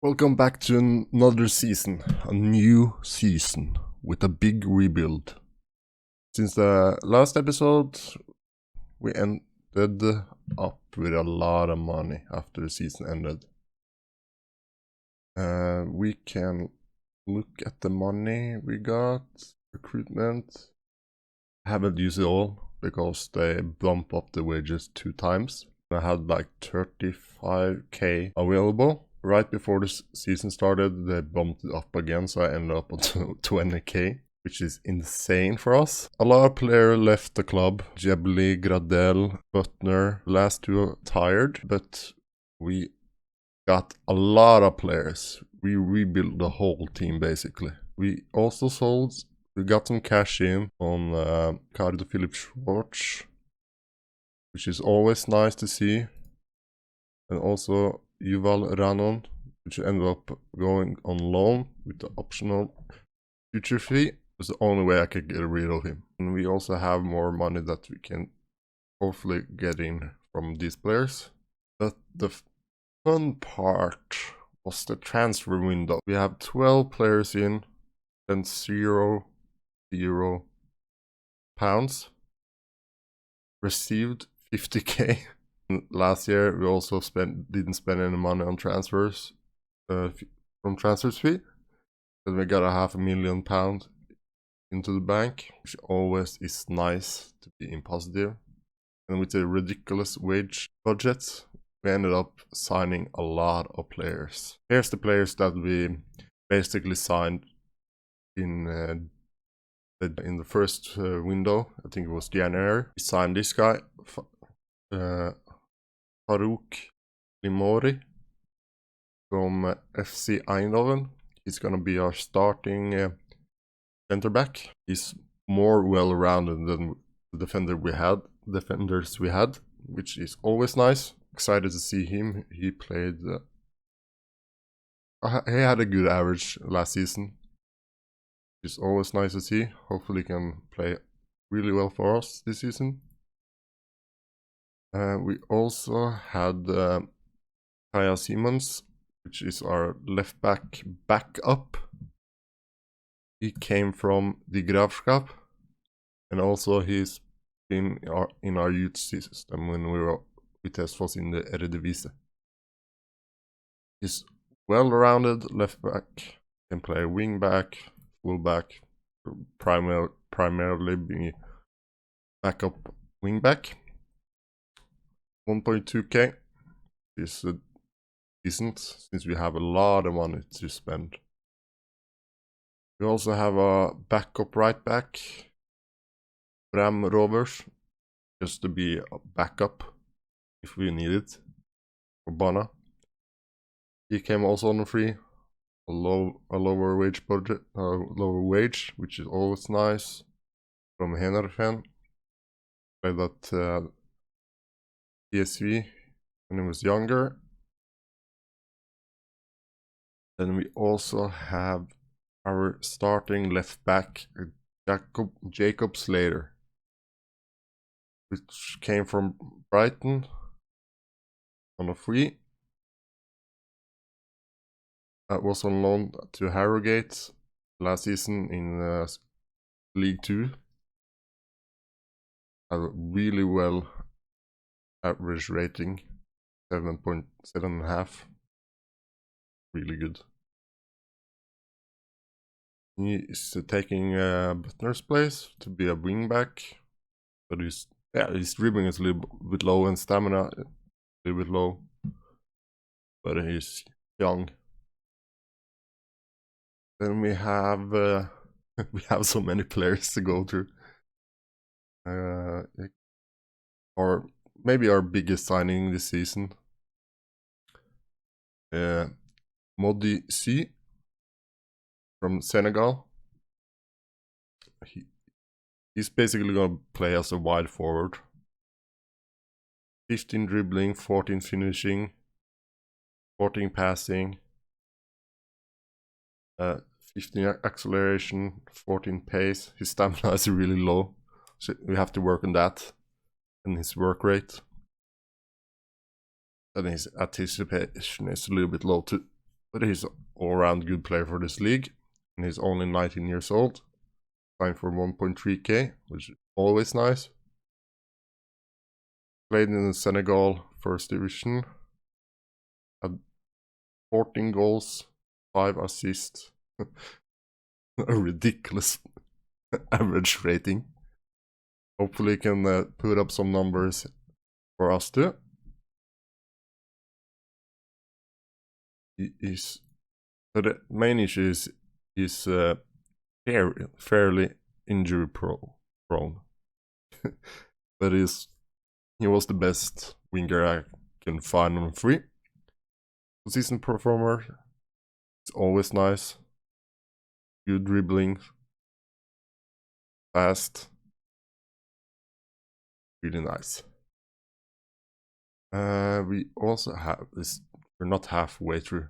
Welcome back to another season, a new season with a big rebuild. Since the last episode, we ended up with a lot of money after the season ended. We can look at the money we got, recruitment. I haven't used it all because they bump up the wages 2 times. I had like 35k available. Right before the season started, they bumped it up again, so I ended up on 20k, which is insane for us. A lot of players left the club. Jebly, Gradel, Butner. The last 2 are tired, but we got a lot of players. We rebuilt the whole team, basically. We also we got some cash in on Cardo Philip Schwartz, which is always nice to see. And also Yuval Ranon, which ended up going on loan with the optional future fee. Was the only way I could get rid of him. And we also have more money that we can hopefully get in from these players. But the fun part was the transfer window. We have 12 players in and 0 pounds. Received 50k. Last year we also didn't spend any money on transfers from transfers fee, but we got £500,000 into the bank, which always is nice to be in positive. And with a ridiculous wage budget, we ended up signing a lot of players. Here's the players that we basically signed in the first window. I think it was January. We signed this guy, Farouk Limori from FC Eindhoven. He's gonna be our starting center back. He's more well-rounded than the defenders we had, which is always nice. Excited to see him. He played. He had a good average last season. It's always nice to see. Hopefully, he can play really well for us this season. We also had Kaya Simons, which is our left back backup. He came from the Graafschap, and also he's been in our youth system when we were Vitesse was in the Eredivisie. He's well-rounded left back, can play wing back, full back, primarily being backup wing back. 1.2k is decent since we have a lot of money to spend. We also have a backup right back, Bram Rovers, just to be a backup if we need it, for Bana. He came also on free, a lower wage budget, lower wage, which is always nice. From Henerfen, played at PSV when he was younger. Then we also have our starting left back, Jacob Slater, which came from Brighton on a free. That was on loan to Harrogate last season in League 2. Had a really well average rating, 7.5. Really good. He is taking Butner's place to be a wingback, but his dribbling is a little bit low and stamina a little bit low, but he's young. Then we have so many players to go through. Or maybe our biggest signing this season, Modi C from Senegal. He's basically gonna play as a wide forward. 15 dribbling, 14 finishing, 14 passing, 15 acceleration, 14 pace. His stamina is really low, so we have to work on that. And his work rate. And his anticipation is a little bit low too. But he's an all-around good player for this league, and he's only 19 years old. Signed for 1.3k, which is always nice. Played in the Senegal First Division. Had 14 goals, 5 assists. A ridiculous average rating. Hopefully he can put up some numbers for us too. But the main issue is he's fairly injury prone. But he was the best winger I can find on free. Season performer. It's always nice. Good dribbling. Fast. Really nice. We also have this. We're not halfway through.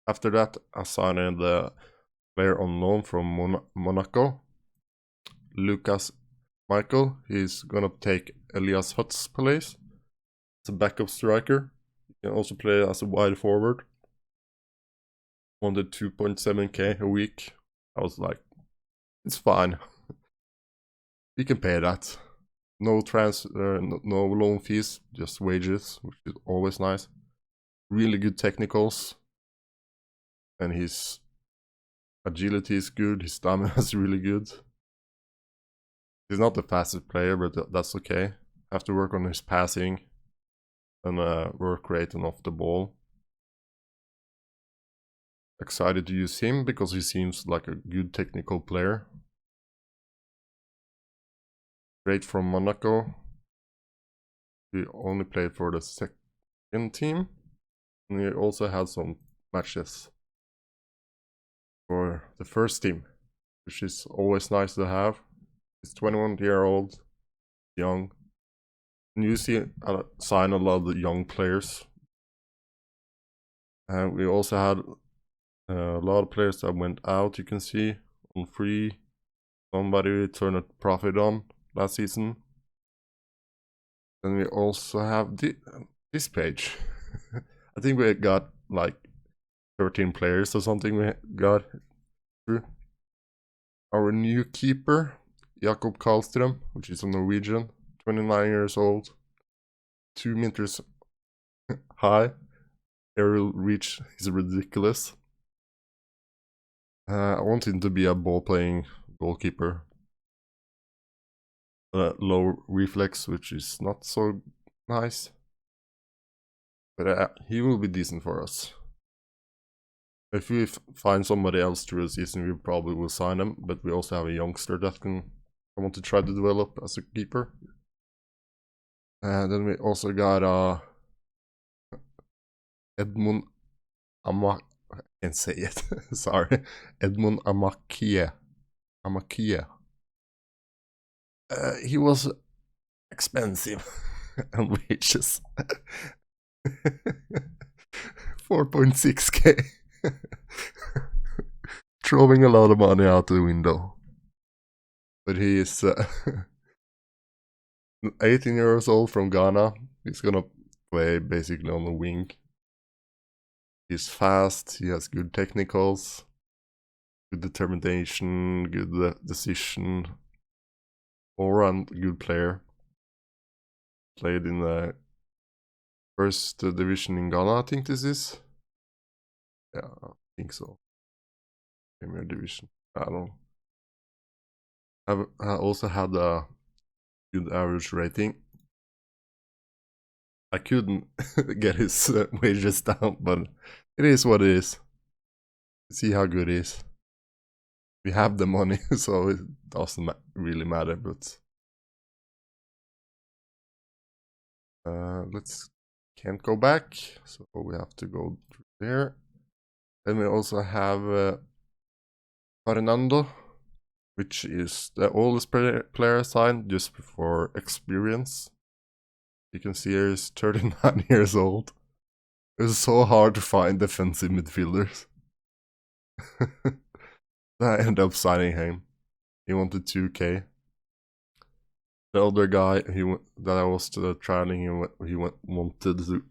After that, I signed the player on loan from Monaco. Lucas Michael. He's gonna take Elias Hutt's place. It's a backup striker. He can also play as a wide forward. Wanted 2.7k a week. I was like, it's fine. We can pay that. No no loan fees, just wages, which is always nice. Really good technicals. And his agility is good, his stamina is really good. He's not the fastest player, but that's okay. Have to work on his passing and work rate and off the ball. Excited to use him because he seems like a good technical player. Straight from Monaco. He only played for the second team. And he also had some matches for the first team, which is always nice to have. He's 21-year-old, young. And you see sign a lot of the young players. And we also had a lot of players that went out, you can see, on free. Somebody turned a profit on last season. Then we also have this page. I think we got like 13 players or something we got through. Our new keeper, Jakob Karlström, which is a Norwegian, 29 years old, 2 meters high. Aerial reach is ridiculous. I want him to be a ball-playing goalkeeper. Low reflex, which is not so nice. But he will be decent for us. If we find somebody else through the season, we probably will sign him. But we also have a youngster that I want to try to develop as a keeper. And then we also got Edmund I can't say it. Sorry. Edmund Amakie. He was expensive and wages. 4.6k. Throwing a lot of money out the window. But he is 18 years old from Ghana. He's gonna play basically on the wing. He's fast, he has good technicals, good determination, good decision. All-round good player. Played in the first division in Ghana, I think this is. Yeah, I think so. Premier division. I don't know. I also had a good average rating. I couldn't get his wages down, but it is what it is. See how good he is. We have the money, so it doesn't really matter, but can't go back, so we have to go through there. Then we also have Fernando, which is the oldest player assigned just for experience. You can see here he's 39 years old. It's so hard to find defensive midfielders. I ended up signing him. He wanted 2k. The other guy that I was trialing, he wanted too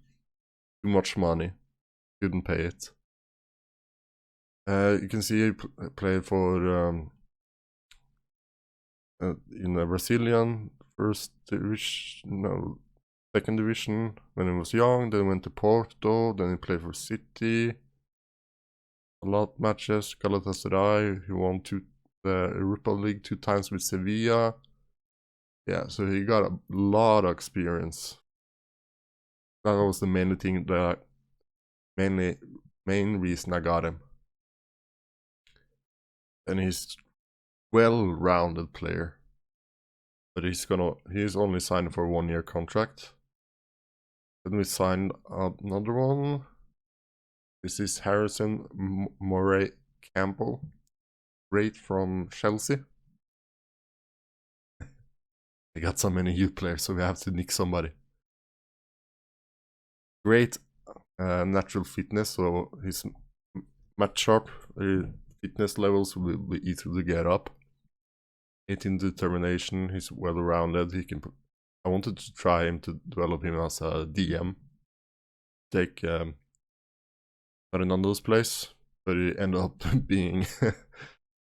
much money. Couldn't pay it. You can see he played for in the Brazilian first division, no, second division when he was young. Then went to Porto. Then he played for City. A lot of matches. Galatasaray. He won the Europa League 2 times with Sevilla. Yeah, so he got a lot of experience. That was the main thing that main reason I got him. And he's well-rounded player. But he's only signed for a 1-year contract. Then we signed another one. This is Harrison Moray Campbell. Great from Chelsea. They got so many youth players, so we have to nick somebody. Great natural fitness, so his match sharp fitness levels will be easy to get up. 18 determination, he's well-rounded. I wanted to try him to develop him as a DM. Take Fernando's place, but he ended up being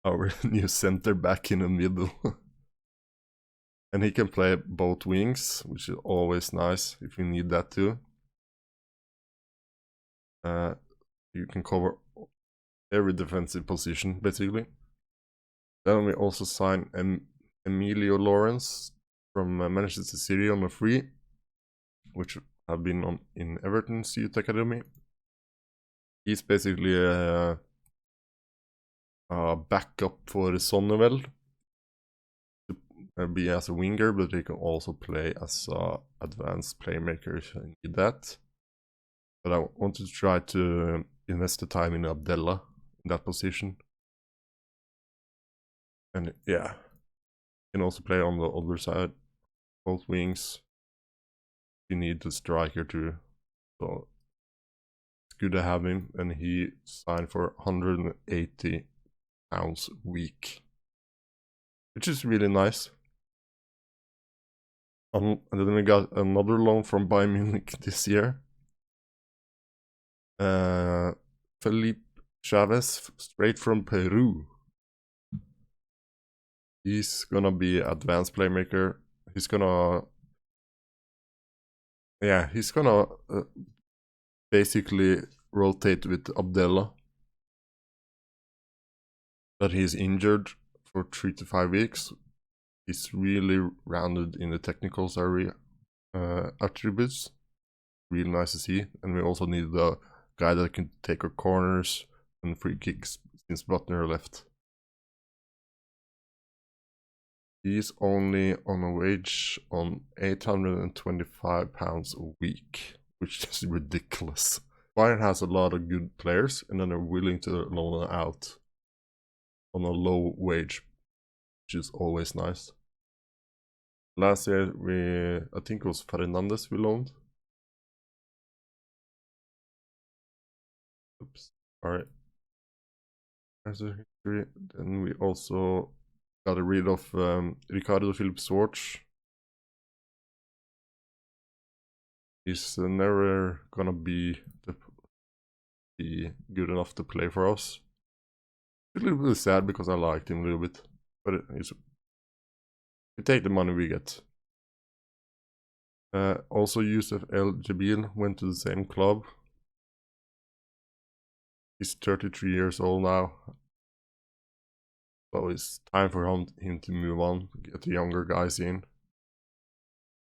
our new center back in the middle. And he can play both wings, which is always nice if you need that too. You can cover every defensive position, basically. Then we also signed Emilio Lawrence from Manchester City on a free, which have been in Everton's youth academy. He's basically a backup for Sonneveld. To be as a winger, but he can also play as an advanced playmaker if you need that. But I wanted to try to invest the time in Abdella in that position. And yeah, can also play on the other side, both wings. You need the striker too, so it's good to have him. And he signed for £180 a week, which is really nice. And then we got another loan from Bayern Munich this year. Felipe Chavez, straight from Peru. He's gonna be advanced playmaker. He's gonna basically rotate with Abdella. But he's injured for 3 to 5 weeks. He's really rounded in the technical area attributes. Really nice to see. And we also need the guy that can take our corners and free kicks since Butner left. He's only on a wage on £825 a week, which is ridiculous. Bayern has a lot of good players, and then they're willing to loan them out on a low wage, which is always nice. Last year, I think it was Fernandes we loaned. Oops. Alright. There's a history. Then we also got rid of Ricardo Phillips Schwartz. He's never gonna be good enough to play for us. It's a little bit sad because I liked him a little bit, but we take the money we get. Also, Youssef El Jabil went to the same club. He's 33 years old now. So it's time for him to move on, get the younger guys in.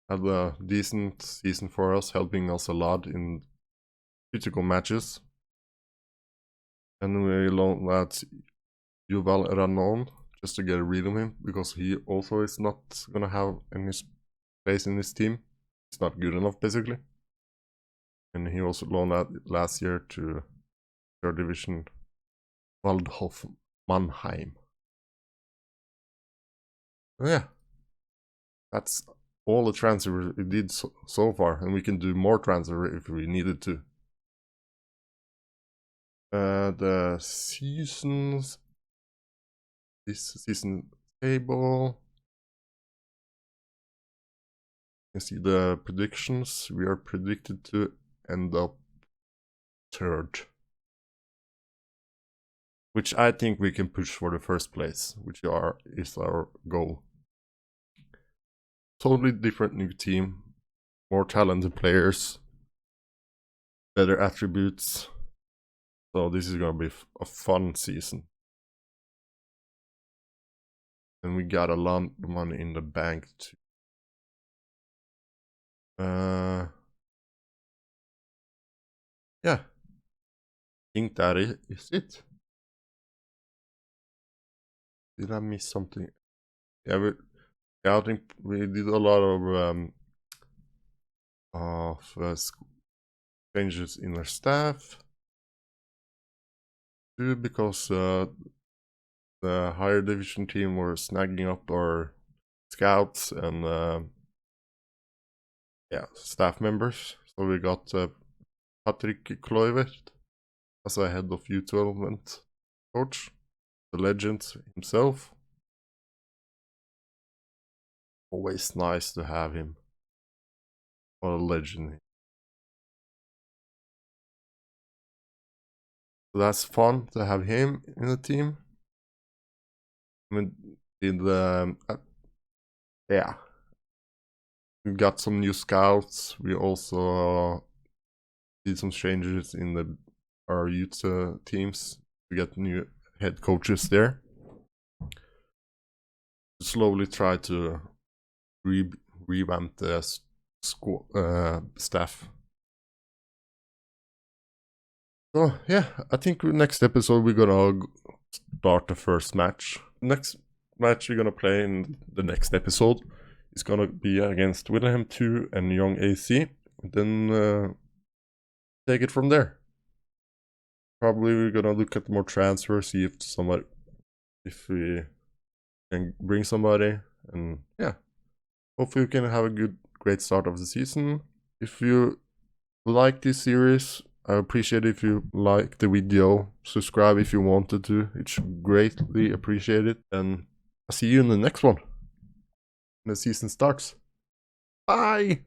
Had a decent season for us, helping us a lot in critical matches. And we loaned that Yuval Ranon just to get rid of him, because he also is not gonna have any place in this team. It's not good enough, basically. And he also loaned that last year to 3rd division Waldhof Mannheim. Yeah, that's all the transfer we did so far, and we can do more transfer if we needed to. The seasons, this season table. You can see the predictions. We are predicted to end up 3rd. which I think we can push for the first place, which is our goal. Totally different new team, more talented players, better attributes. So this is gonna be a fun season. And we got a lot of money in the bank too. Yeah. I think that is it. Did I miss something? Yeah, I think we did a lot of changes in our staff too, because the higher division team were snagging up our scouts and staff members. So we got Patrick Kluivert as a head of youth development coach, the legend himself. Always nice to have him. What a legend. So that's fun to have him in the team. I mean, we got some new scouts. We also did some changes in our youth teams. We got new head coaches there. Slowly try to revamp the staff. So yeah, I think next episode we're gonna start the first match. Next match we're gonna play in the next episode is gonna be against Wilhelm 2 and Young AC. Then take it from there. Probably we're gonna look at more transfers, see if we can bring somebody, and yeah, hopefully we can have a great start of the season. If you like this series, I appreciate if you like the video, subscribe if you wanted to, it's greatly appreciated, and I'll see you in the next one when the season starts. Bye!